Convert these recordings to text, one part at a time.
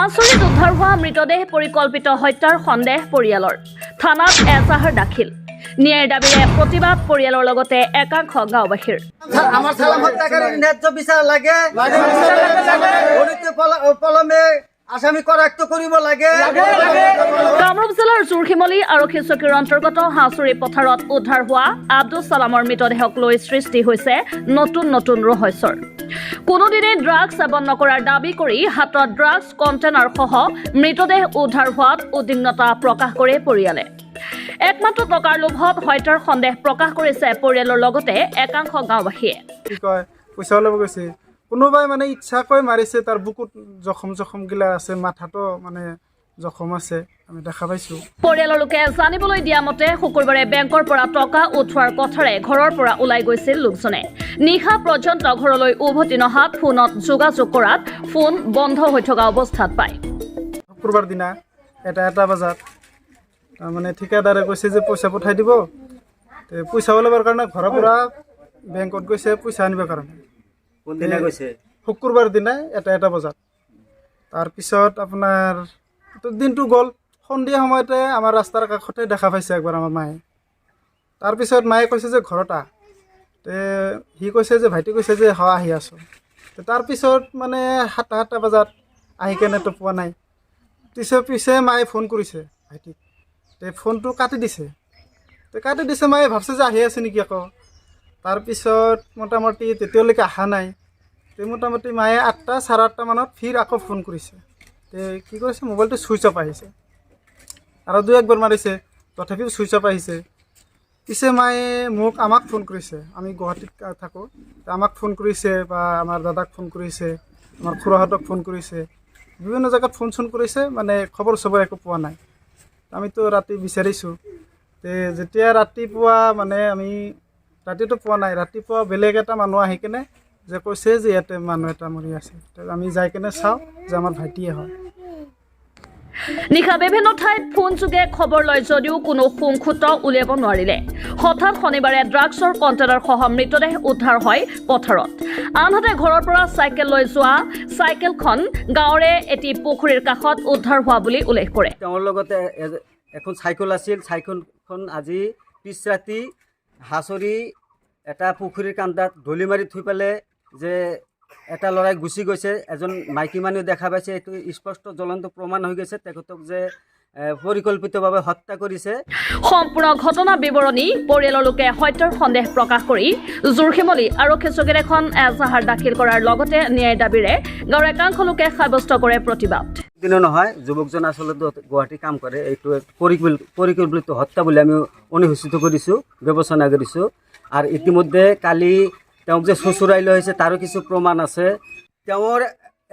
হাঁচৰিত উদ্ধাৰ হোৱা মৃতদেহ পৰিকল্পিত হত্যাৰ সন্দেহ পৰিয়ালৰ থানাত এজাহাৰ দাখিল ন্যায়ৰ দাবীৰে প্ৰতিবাদ পৰিয়ালৰ লগতে একাংশ গাঁওবাসীৰ আমাৰ সালাম হত্যাকাৰীৰ ন্যায্য বিচাৰ লাগে পলমে আসামি কৰাক্ত কৰিব লাগে। কামৰূপ জিলাৰ জোৰশিমলী আৰক্ষী চকীৰ অন্তৰ্গত হাঁচৰি পথাৰত উদ্ধাৰ হোৱা আব্দুল ছালামৰ মৃতদেহক লৈ সৃষ্টি হৈছে নতুন নতুন ৰহস্যৰ। কোনোদিনে ড্ৰাগছ সেৱন নকৰাৰ দাবী কৰি হাতত ড্ৰাগছ কণ্টেইনাৰ সহ মৃতদেহ উদ্ধাৰ হোৱাত উদ্বিগ্নতা প্ৰকাশ কৰে পৰিয়ালে। একমাত্ৰ টকাৰ লোভত হত্যাৰ সন্দেহ প্ৰকাশ কৰিছে পৰিয়ালৰ লগতে একাংশ গাঁওবাসীয়ে। কি কয় পইচা ল'ব গৈছে, কোনোবাই মানে ইচ্ছাকৈ মাৰিছে, তাৰ বুকুত জখম গিলা আছে, মাথাটো মানে জখম আছে, আমি দেখা পাইছোঁ। পৰিয়ালৰ লোকে জানিবলৈ দিয়া মতে শুকুৰবাৰে বেংকৰ পৰা টকা উঠোৱাৰ কথাৰে ঘৰৰ পৰা ওলাই গৈছিল লোকজনে। নিশা পৰ্যন্ত ঘৰলৈ উভতি নহাত ফোনত যোগাযোগ কৰাত ফোন বন্ধ হৈ থকা অৱস্থাত পায়। শুকুৰবাৰ দিনা এটা বজাত তাৰমানে ঠিকাদাৰে কৈছে যে পইচা পঠাই দিব, পইচা ওলাবৰ কাৰণে ঘৰৰ পৰা বেংকত গৈছে পইচা আনিবৰ কাৰণে। কোনদিনা গৈছে? শুকুৰবাৰ দিনা এটা বজাত। তাৰপিছত আপোনাৰ দিনটো গ'ল, সন্ধিয়া সময়তে আমাৰ ৰাস্তাৰ কাষতে দেখা পাইছে একবাৰ আমাৰ মায়ে। তাৰপিছত মায়ে কৈছে যে ঘৰত আহ, সি কৈছে যে ভাইটি কৈছে যে আহি আছোঁ। তাৰপিছত মানে 7টা বজাত আহি কেনেতো পোৱা নাই। পিছে মায়ে ফোন কৰিছে ভাইটিক, ফোনটো কাটি দিছে মায়ে ভাবছে যে আহি আছে নেকি আকৌ। তাৰপিছত মোটামুটি তেতিয়ালৈকে অহা নাই। মোটামুটি মায়ে 8টা 8:30 মানত ফিৰ আকৌ ফোন কৰিছে। কি কৰিছে, মোবাইলটো ছুইচ অফ আহিছে আৰু 2-1 বাৰ মাৰিছে, তথাপিও ছুইচ অফ আহিছে। পিছে মায়ে আমাক ফোন কৰিছে, আমি গুৱাহাটীত থাকোঁ, আমাক ফোন কৰিছে বা আমাৰ দাদাক ফোন কৰিছে, আমাৰ খুৰাহঁতক ফোন কৰিছে, বিভিন্ন জেগাত ফোন কৰিছে, মানে খবৰ একো পোৱা নাই। আমিতো ৰাতি বিচাৰিছোঁ, যেতিয়া ৰাতিপুৱা মানে আমি ৰাতিটো পোৱা নাই, ৰাতিপুৱা বেলেগ এটা মানুহ আহি কেনে যে কৈছে যে ইয়াতে মানুহ এটা মৰি আছে। আমি যাই কেনে চাওঁ যে আমাৰ ভাইটিয়ে হয়। নিশা বিভিন্ন ঠাইত ফোন যোগে খবৰ লয় যদিও কোনো সুংখুত উলিয়াব নোৱাৰিলে। হঠাৎ শনিবাৰে ড্ৰাগছৰ কণ্টেইনাৰ সহ মৃতদেহ উদ্ধাৰ হয় পথাৰত। আনহাতে ঘৰৰ পৰা চাইকেল লৈ যোৱা চাইকেলখন গাঁৱৰে এটি পুখুৰীৰ কাষত উদ্ধাৰ হোৱা বুলি উল্লেখ কৰে। তেওঁৰ লগতে এখন চাইকেল আছিল, চাইকেলখন আজি পিছ ৰাতি হাঁচৰি এটা পুখুৰীৰ কান্দাত দলি মাৰি থৈ পেলাই যে এটা ল'ৰাই গুচি গৈছে, এজন মাইকী মানুহ দেখা পাইছে। এইটো স্পষ্ট জ্বলন্ত প্ৰমাণ হৈ গৈছে তেখেতক যে পৰিকল্পিতভাৱে হত্যা কৰিছে। সম্পূৰ্ণ ঘটনা বিৱৰণী পৰিয়ালৰ লোকে হত্যাৰ সন্দেহ প্ৰকাশ কৰি জোৰশিমলী আৰক্ষী চকীত এখন এজাহাৰ দাখিল কৰাৰ লগতে ন্যায়ৰ দাবীৰে গাঁৱৰ একাংশ লোকে সাব্যস্ত কৰে প্ৰতিবাদ। দিনো নহয়, যুৱকজন আচলতে গুৱাহাটী কাম কৰে, এইটো পৰিকল্পিত হত্যা বুলি আমি অনুসূচিত কৰিছোঁ, বিবেচনা কৰিছোঁ। আৰু ইতিমধ্যে কালি তেওঁক যে চুচুৰাই লৈ আহিছে তাৰো কিছু প্ৰমাণ আছে। তেওঁৰ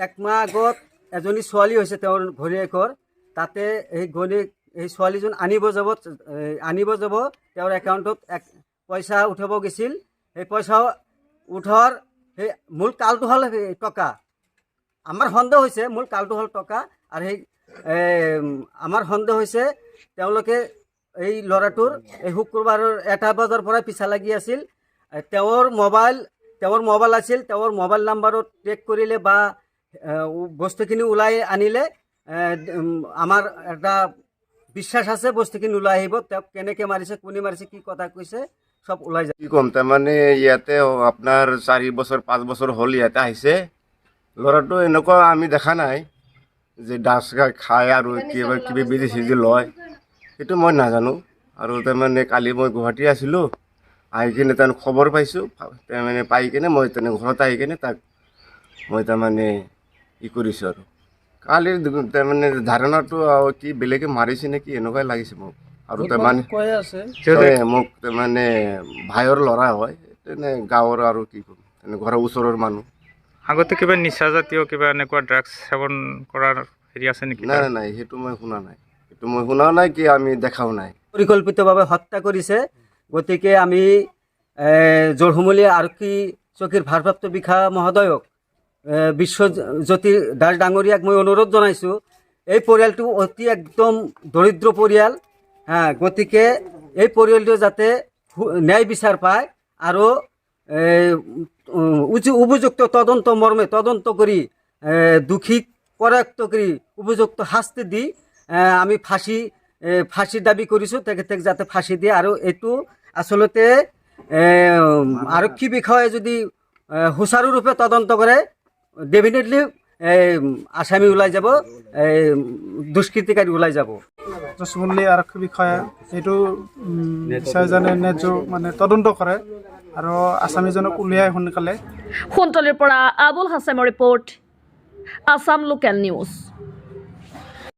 1 মাহ আগত এজনী ছোৱালী হৈছে তেওঁৰ ঘৈণীয়েকৰ, তাতে এই ছোৱালীজন আনিব যাব, তেওঁৰ একাউণ্টত পইচা উঠাব গৈছিল। সেই পইচা উঠোৱাৰ সেই মূল কালটো হ'ল টকা। আমাৰ সন্দেহ হৈছে মূল কালটো হ'ল টকা। আৰু সেই আমাৰ সন্দেহ হৈছে তেওঁলোকে এই ল'ৰাটোৰ এই শুক্ৰবাৰৰ 1টা বজাৰ পৰা পিছা লাগি আছিল। তেওঁৰ মোবাইল আছিল, তেওঁৰ মোবাইল নাম্বাৰত ট্ৰেক কৰিলে বা বস্তুখিনি ওলাই আনিলে আমাৰ এটা বিশ্বাস আছে বস্তুখিনি ওলাই আহিব। তেওঁক কেনেকৈ মাৰিছে, কোনে মাৰিছে, কি কথা কৈছে সব ওলাই যায়। কি ক'ম, তাৰমানে ইয়াতে আপোনাৰ 4 বছৰ 5 বছৰ হ'ল ইয়াতে আহিছে। ল'ৰাটো এনেকুৱা আমি দেখা নাই যে ড্ৰাগছ খায় আৰু কিবা বিজি চিজি লয়, সেইটো মই নাজানো। আৰু তাৰমানে কালি মই গুৱাহাটী আছিলোঁ, আহি কিনে তাৰ খবৰ পাইছোঁ, তাৰমানে পাই কিনে মই ঘৰত আহি কিনে তাক মই তাৰমানে কৰিছোঁ। আৰু কালিৰ তাৰমানে ধাৰণাটো কি বেলেগে মাৰিছে নেকি এনেকুৱাই লাগিছে মোক। আৰু তাৰমানে মোক তাৰমানে ভাইৰ ল'ৰা হয়, তেনে গাঁৱৰ আৰু কি ক'ম, ঘৰৰ ওচৰৰ মানুহ। আগতে কিবা নিচা জাতীয় কিবা এনেকুৱা ড্ৰাগছ সেৱন কৰাৰ হেৰি আছে নেকি? নাই, সেইটো মই শুনা নাই, কি আমি দেখাও নাই। পৰিকল্পিতভাৱে হত্যা কৰিছে। গতিকে আমি জোৰশিমলী আৰক্ষী চকীৰ ভাৰপ্ৰাপ্ত বিষয়া মহোদয়ক বিশ্বজ্যোতি দাস ডাঙৰীয়াক মই অনুৰোধ জনাইছোঁ, এই পৰিয়ালটো অতি একদম দৰিদ্ৰ পৰিয়াল। গতিকে এই পৰিয়ালটো যাতে ন্যায় বিচাৰ পায় আৰু উপযুক্ত তদন্ত মৰ্মে তদন্ত কৰি দোষীক কৰায়ত্ব কৰি উপযুক্ত শাস্তি দি আমি ফাঁসিৰ দাবী কৰিছোঁ তেখেতক যাতে ফাঁসি দিয়ে। আৰু এইটো আচলতে আৰক্ষী বিষয়ে যদি সুচাৰুৰূপে তদন্ত কৰে ডেফিনেটলি আসামি ওলাই যাব, দুষ্কৃতিকাৰী ওলাই যাব। জচমল্লী আৰক্ষী বিষয়া এইটো বিষয়জনে ন্যায্য মানে তদন্ত কৰে আৰু আসামীজনক উলিয়াই সোনকালে। সোণতলীৰ পৰা আবুল হাছেমৰ ৰিপৰ্ট, আছাম লোকেল নিউজ।